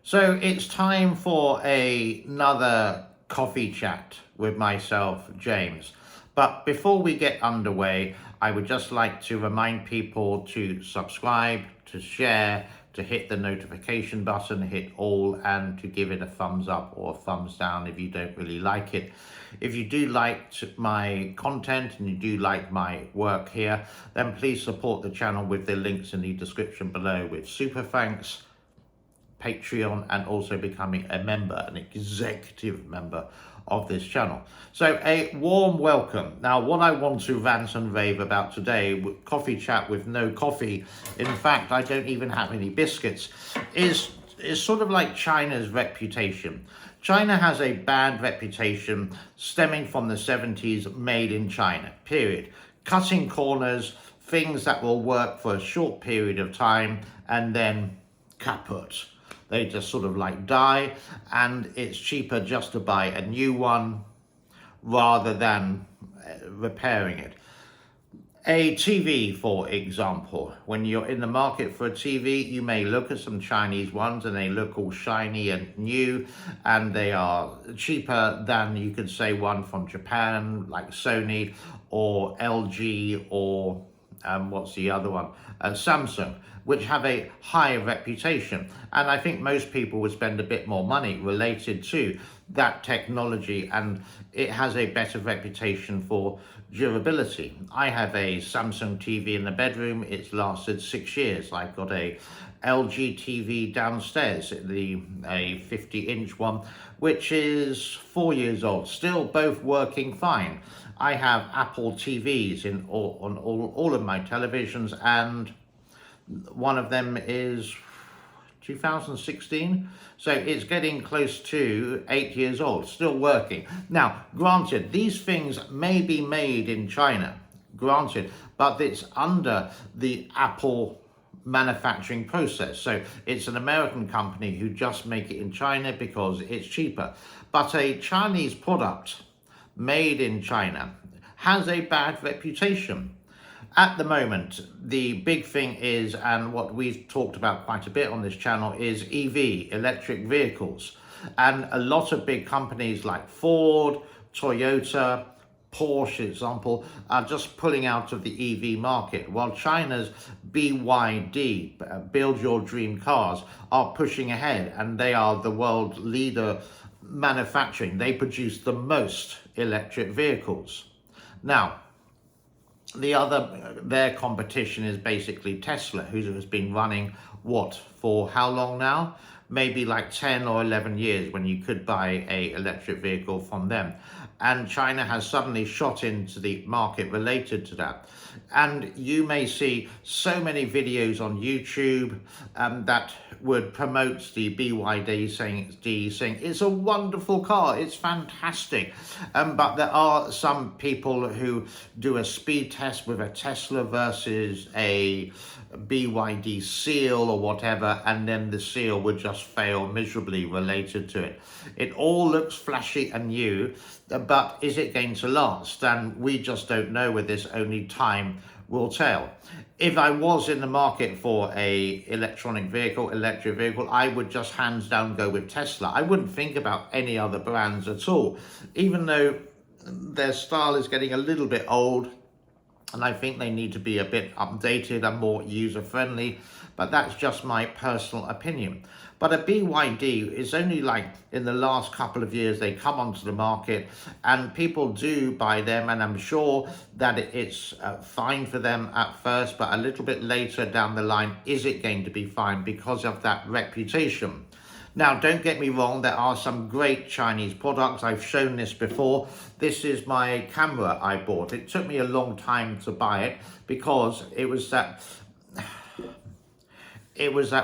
So it's time for another coffee chat with myself, James. But before we get underway, I would just like to remind people to subscribe, to share, to hit the notification button, hit all, and to give it a thumbs up or a thumbs down if you don't really like it. If you do like my content and you do like my work here, then please support the channel with the links in the description below with super thanks, Patreon, and also becoming a member, an executive member of this channel. So a warm welcome. Now, what I want to rant and rave about today, coffee chat with no coffee, in fact, I don't even have any biscuits, is sort of like China's reputation. China has a bad reputation stemming from the 70s, made in China, period. Cutting corners, things that will work for a short period of time and then kaput. They just sort of like die, and it's cheaper just to buy a new one rather than repairing it. A TV, for example, when you're in the market for a TV, you may look at some Chinese ones and they look all shiny and new, and they are cheaper than, you could say, one from Japan like Sony or LG or what's the other one? Samsung, which have a higher reputation. And I think most people would spend a bit more money related to that technology, and it has a better reputation for durability. I have a Samsung TV in the bedroom. It's lasted 6 years. I've got a LG TV downstairs, a 50-inch one, which is 4 years old, still both working fine. I have Apple TVs on all of my televisions, and one of them is 2016, so it's getting close to 8 years old, still working. Now, granted, these things may be made in China, granted, but it's under the Apple manufacturing process. So it's an American company who just make it in China because it's cheaper. But a Chinese product made in China has a bad reputation. At the moment, the big thing is, and what we've talked about quite a bit on this channel, is EV, electric vehicles. And a lot of big companies like Ford, Toyota, Porsche, example, are just pulling out of the EV market, while China's BYD, Build Your Dream Cars, are pushing ahead, and they are the world leader manufacturing. They produce the most electric vehicles. Now, their competition is basically Tesla, who has been running, for how long now? Maybe like 10 or 11 years, when you could buy a electric vehicle from them. And China has suddenly shot into the market related to that. And you may see so many videos on YouTube that would promote the BYD, saying it's a wonderful car, it's fantastic. But there are some people who do a speed test with a Tesla versus a BYD Seal or whatever, and then the Seal would just fail miserably related to it. It all looks flashy and new, but is it going to last? And we just don't know with this, only time will tell. If I was in the market for a electric vehicle, I would just hands down go with Tesla. I wouldn't think about any other brands at all, even though their style is getting a little bit old, and I think they need to be a bit updated and more user-friendly, but that's just my personal opinion. But a BYD is only like in the last couple of years they come onto the market, and people do buy them, and I'm sure that it's fine for them at first, but a little bit later down the line, is it going to be fine because of that reputation? Now, don't get me wrong, there are some great Chinese products. I've shown this before. This is my camera I bought. It took me a long time to buy it because it was that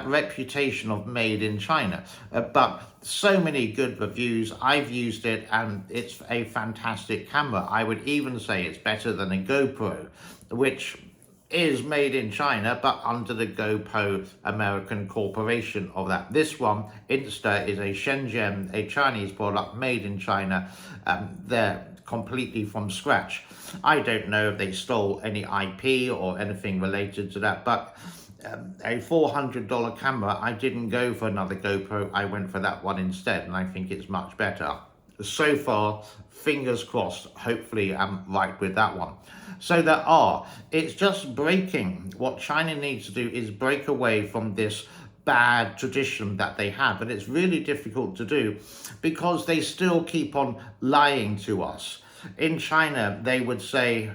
reputation of made in China. But so many good reviews. I've used it, and it's a fantastic camera. I would even say it's better than a GoPro, which is made in China, but under the GoPro American corporation of that. This one, Insta, is a Shenzhen, a Chinese product made in China. They're completely from scratch. I don't know if they stole any IP or anything related to that, but a $400 camera, I didn't go for another GoPro. I went for that one instead, and I think it's much better. So far, fingers crossed, hopefully I'm right with that one. So it's just breaking. What China needs to do is break away from this bad tradition that they have, and it's really difficult to do because they still keep on lying to us. In China, they would say,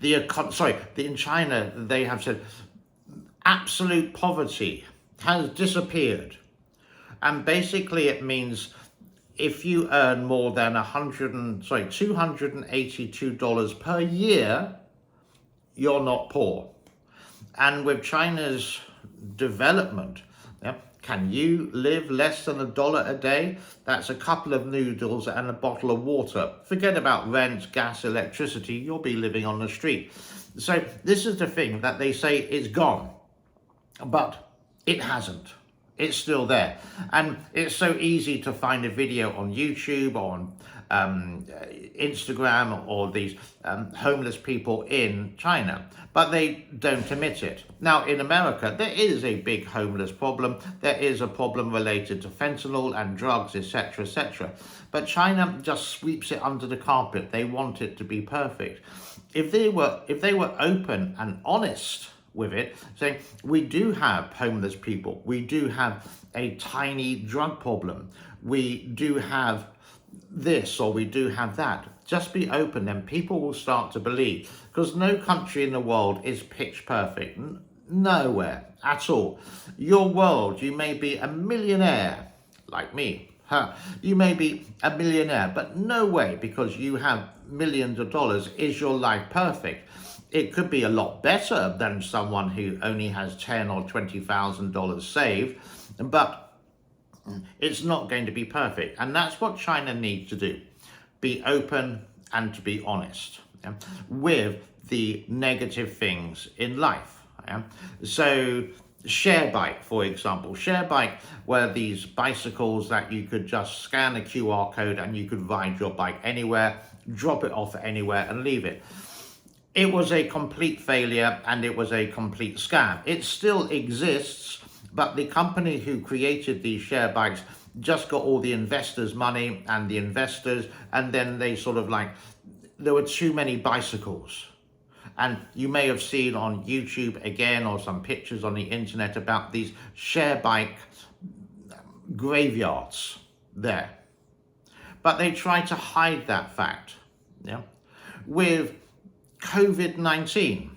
in China, they have said absolute poverty has disappeared. And basically it means if you earn more than $282 per year, you're not poor. And with China's development, can you live less than $1 a day? That's a couple of noodles and a bottle of water. Forget about rent, gas, electricity. You'll be living on the street. So this is the thing that they say it's gone, but it hasn't. It's still there. And it's so easy to find a video on YouTube or on Instagram or these homeless people in China, but they don't admit it. Now, in America, there is a big homeless problem. There is a problem related to fentanyl and drugs, etc., etc. But China just sweeps it under the carpet. They want it to be perfect. If they were open and honest with it, saying we do have homeless people, we do have a tiny drug problem, we do have this or we do have that. Just be open, then people will start to believe, because no country in the world is pitch perfect. Nowhere at all. Your world, you may be a millionaire like me. You may be a millionaire, but no way, because you have millions of dollars, is your life perfect. It could be a lot better than someone who only has $10,000 or $20,000 saved, but it's not going to be perfect. And that's what China needs to do. Be open and to be honest with the negative things in life. So share bike, for example. Share bike were these bicycles that you could just scan a QR code and you could ride your bike anywhere, drop it off anywhere and leave it. It was a complete failure and it was a complete scam. It still exists, but the company who created these share bikes just got all the investors' money and the investors, and then they there were too many bicycles. And you may have seen on YouTube again or some pictures on the internet about these share bike graveyards there. But they tried to hide that fact. With COVID-19,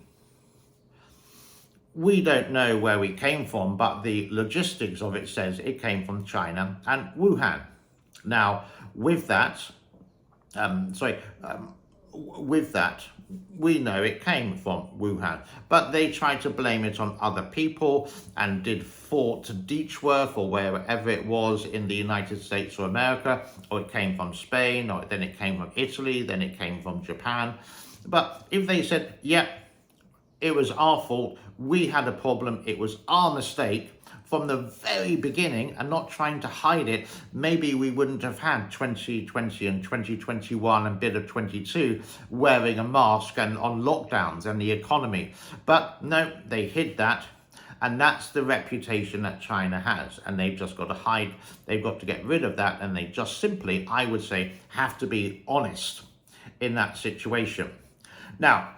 we don't know where we came from, but the logistics of it says it came from China and Wuhan. Now, with that, we know it came from Wuhan, but they tried to blame it on other people and did Fort Deechworth or wherever it was in the United States or America, or it came from Spain, or then it came from Italy, then it came from Japan. But if they said, it was our fault, we had a problem, it was our mistake from the very beginning, and not trying to hide it, maybe we wouldn't have had 2020 and 2021 and a bit of 22 wearing a mask and on lockdowns and the economy. But no, they hid that. And that's the reputation that China has. And they've just got to hide, they've got to get rid of that. And they just simply, I would say, have to be honest in that situation. Now,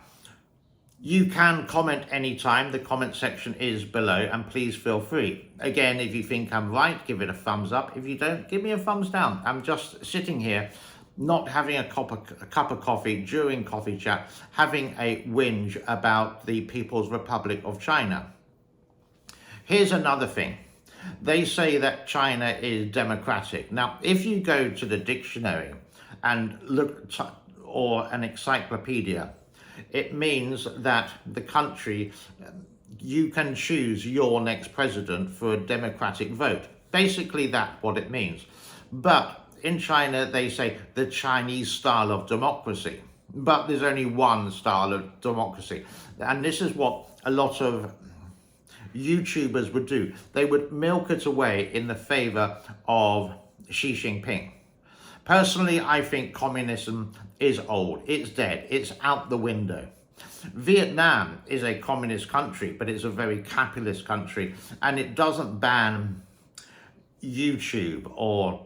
you can comment anytime. The comment section is below, and please feel free. Again, if you think I'm right, give it a thumbs up. If you don't, give me a thumbs down. I'm just sitting here, not having a cup of coffee during coffee chat, having a whinge about the People's Republic of China. Here's another thing. They say that China is democratic. Now, if you go to the dictionary and look, or an encyclopedia, it means that the country, you can choose your next president for a democratic vote. Basically, that's what it means. But in China, they say the Chinese style of democracy. But there's only one style of democracy. And this is what a lot of YouTubers would do. They would milk it away in the favor of Xi Jinping. Personally, I think communism is old. It's dead. It's out the window. Vietnam is a communist country, but it's a very capitalist country, and it doesn't ban YouTube or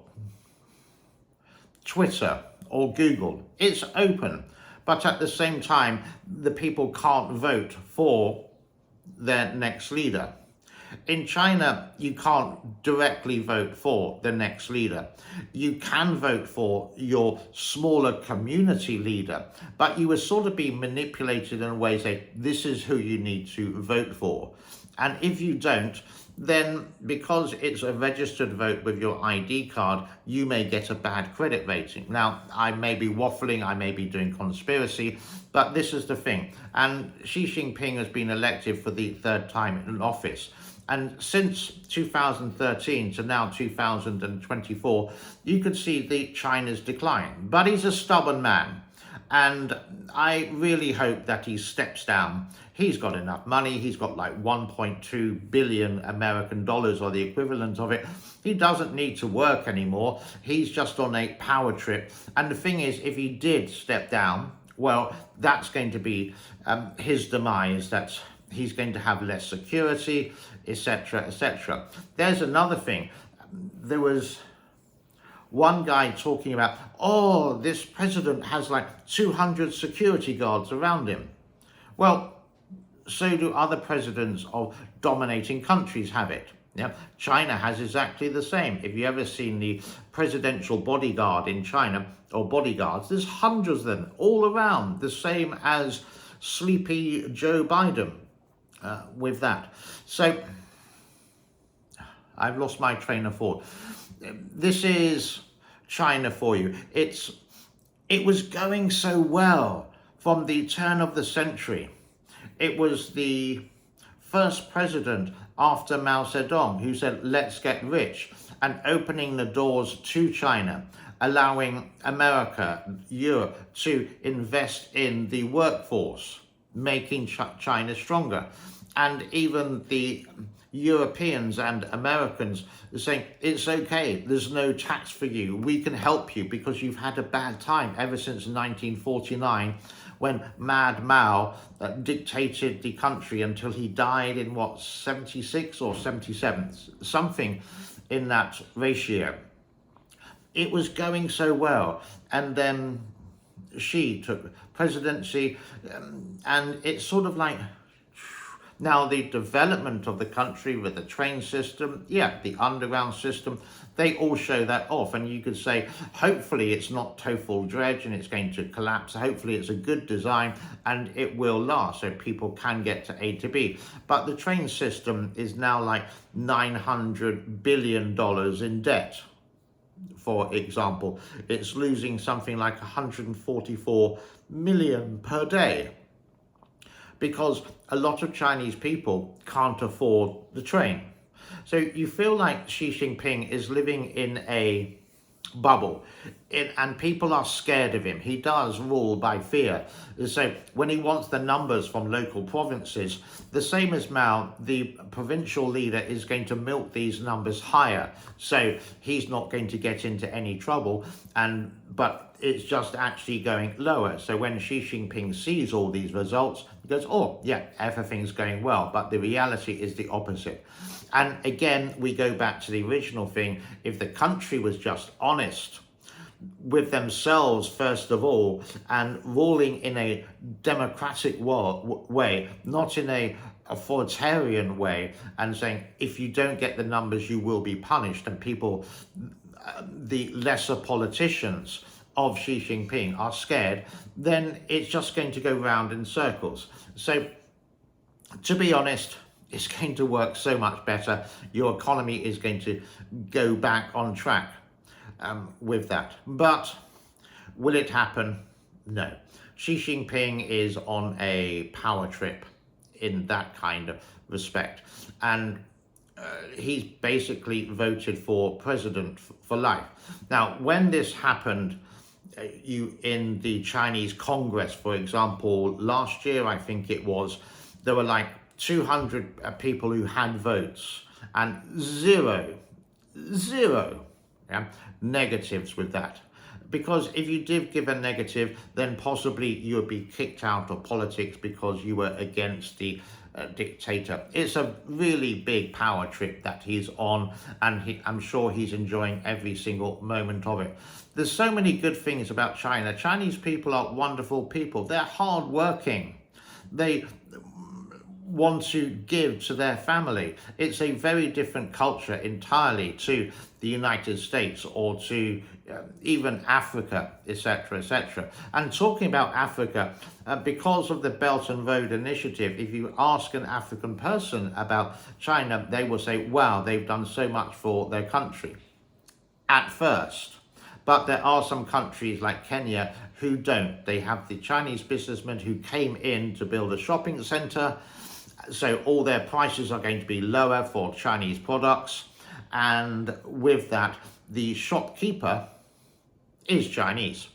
Twitter or Google. It's open, but at the same time, the people can't vote for their next leader. In China, you can't directly vote for the next leader. You can vote for your smaller community leader, but you will sort of be manipulated in a way, say, this is who you need to vote for. And if you don't, then because it's a registered vote with your ID card, you may get a bad credit rating. Now, I may be waffling, I may be doing conspiracy, but this is the thing. And Xi Jinping has been elected for the third time in office. And since 2013 to now 2024, you could see China's decline. But he's a stubborn man. And I really hope that he steps down. He's got enough money. He's got like 1.2 billion American dollars or the equivalent of it. He doesn't need to work anymore. He's just on a power trip. And the thing is, if he did step down, well, that's going to be his demise. That's he's going to have less security, etc., etc. There's another thing. There was one guy talking about, oh, this president has like 200 security guards around him. Well, so do other presidents of dominating countries have it. Yeah, China has exactly the same. If you ever seen the presidential bodyguard in China, or bodyguards, there's hundreds of them all around, the same as sleepy Joe Biden with that. So I've lost my train of thought. This is China for you. It was going so well from the turn of the century. It was the first president after Mao Zedong who said, let's get rich, and opening the doors to China, allowing America, Europe to invest in the workforce, making China stronger. And even the Europeans and Americans are saying, it's okay, there's no tax for you, we can help you because you've had a bad time ever since 1949 when Mad Mao dictated the country until he died in 76 or 77, something in that ratio. It was going so well, and then Xi took presidency, and it's sort of like, now the development of the country with the train system, yeah, the underground system, they all show that off. And you could say, hopefully it's not total dredge and it's going to collapse. Hopefully it's a good design and it will last so people can get to A to B. But the train system is now like $900 billion in debt. For example, it's losing something like 144 million per day, because a lot of Chinese people can't afford the train. So you feel like Xi Jinping is living in a bubble, and people are scared of him. He does rule by fear. So when he wants the numbers from local provinces, the same as Mao, the provincial leader is going to milk these numbers higher. So he's not going to get into any trouble, but it's just actually going lower. So when Xi Jinping sees all these results, he goes, oh, yeah, everything's going well. But the reality is the opposite. And again, we go back to the original thing. If the country was just honest with themselves, first of all, and ruling in a democratic way, not in a authoritarian way, and saying, if you don't get the numbers, you will be punished, and people, the lesser politicians of Xi Jinping are scared, then it's just going to go round in circles. So, to be honest, it's going to work so much better. Your economy is going to go back on track with that. But will it happen? No. Xi Jinping is on a power trip in that kind of respect. And he's basically voted for president for life. Now, when this happened, in the Chinese Congress, for example, last year, I think it was, there were like 200 people who had votes and zero negatives with that. Because if you did give a negative, then possibly you would be kicked out of politics because you were against the dictator. It's a really big power trip that he's on, and I'm sure he's enjoying every single moment of it. There's so many good things about China. Chinese people are wonderful people. They're hardworking. They want to give to their family. It's a very different culture entirely to the United States or to even Africa, etc., etc. And talking about Africa, because of the Belt and Road Initiative, if you ask an African person about China, they will say, wow, they've done so much for their country at first. But there are some countries like Kenya who don't. They have the Chinese businessmen who came in to build a shopping center, so all their prices are going to be lower for Chinese products. And with that, the shopkeeper is Chinese,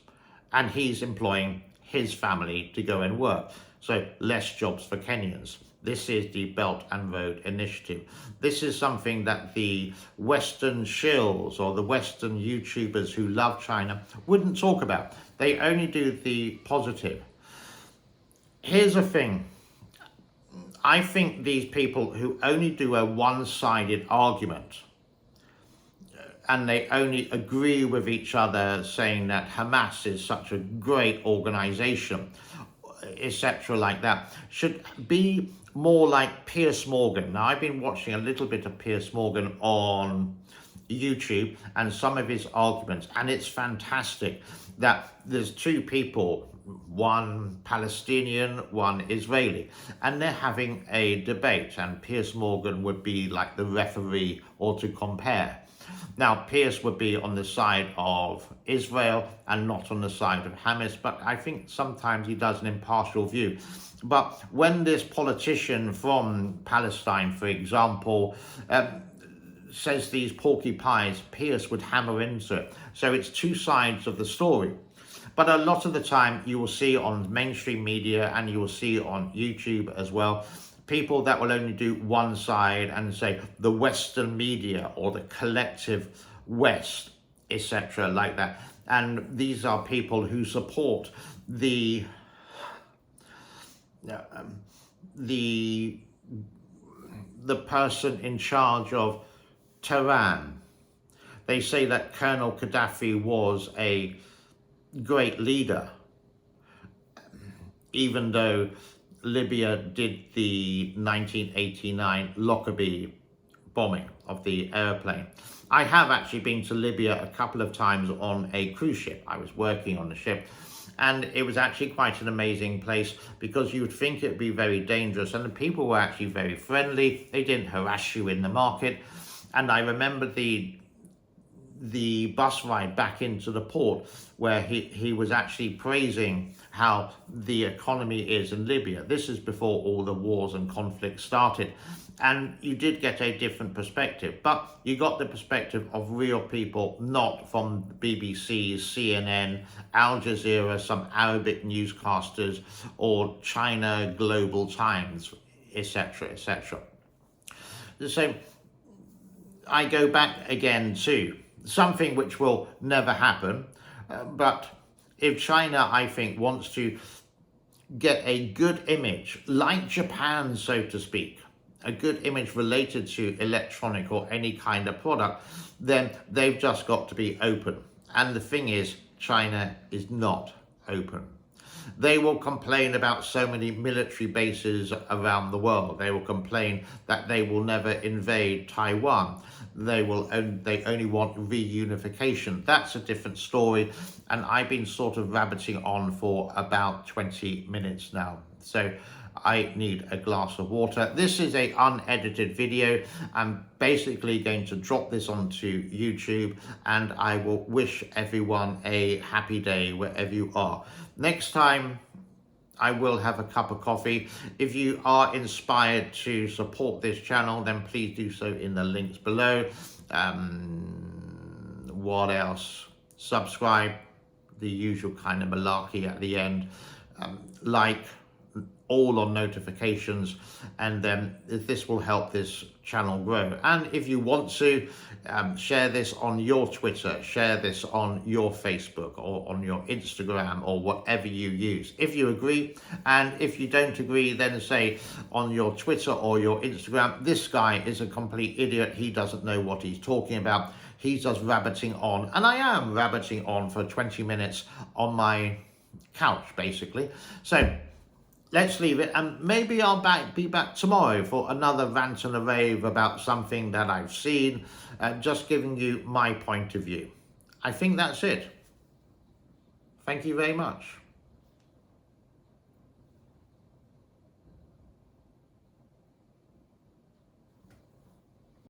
and he's employing his family to go and work. So less jobs for Kenyans. This is the Belt and Road Initiative. This is something that the Western shills or the Western YouTubers who love China wouldn't talk about. They only do the positive. Here's the thing. I think these people who only do a one-sided argument and they only agree with each other saying that Hamas is such a great organization, etc. like that, should be more like Piers Morgan. Now, I've been watching a little bit of Piers Morgan on YouTube and some of his arguments, and it's fantastic that there's two people, one Palestinian, one Israeli, and they're having a debate, and Piers Morgan would be like the referee or to compare. Now, Piers would be on the side of Israel and not on the side of Hamas, but I think sometimes he does an impartial view. But when this politician from Palestine, for example, says these porky pies, Piers would hammer into it. So it's two sides of the story. But a lot of the time you will see on mainstream media and you will see on YouTube as well, people that will only do one side and say the Western media or the collective West, etc. like that. And these are people who support the person in charge of Tehran. They say that Colonel Gaddafi was a great leader, even though Libya did the 1989 Lockerbie bombing of the airplane. I have actually been to Libya a couple of times on a cruise ship. I was working on the ship, and it was actually quite an amazing place because you would think it would be very dangerous, and the people were actually very friendly. They didn't harass you in the market. And I remember the bus ride back into the port where he was actually praising how the economy is in Libya. This is before all the wars and conflicts started. And you did get a different perspective, but you got the perspective of real people, not from BBC, CNN, Al Jazeera, some Arabic newscasters, or China Global Times, etc., etc. So I go back again to something which will never happen, but if China, I think, wants to get a good image, like Japan, so to speak, a good image related to electronic or any kind of product, then they've just got to be open. And the thing is, China is not open. They will complain about so many military bases around the world. They will complain that they will never invade Taiwan. They only want reunification. That's a different story. And I've been sort of rabbiting on for about 20 minutes now. So I need a glass of water. This is an unedited video. I'm basically going to drop this onto YouTube, and I will wish everyone a happy day wherever you are. Next time, I will have a cup of coffee. If you are inspired to support this channel, then please do so in the links below. What else? Subscribe, the usual kind of malarkey at the end. Like, all on notifications, and this will help this channel grow. And if you want to, share this on your Twitter, share this on your Facebook or on your Instagram or whatever you use. If you agree, and if you don't agree, then say on your Twitter or your Instagram, this guy is a complete idiot, he doesn't know what he's talking about, he's just rabbiting on. And I am rabbiting on for 20 minutes on my couch, basically. So let's leave it, and maybe I'll be back tomorrow for another rant and a rave about something that I've seen, just giving you my point of view. I think that's it. Thank you very much.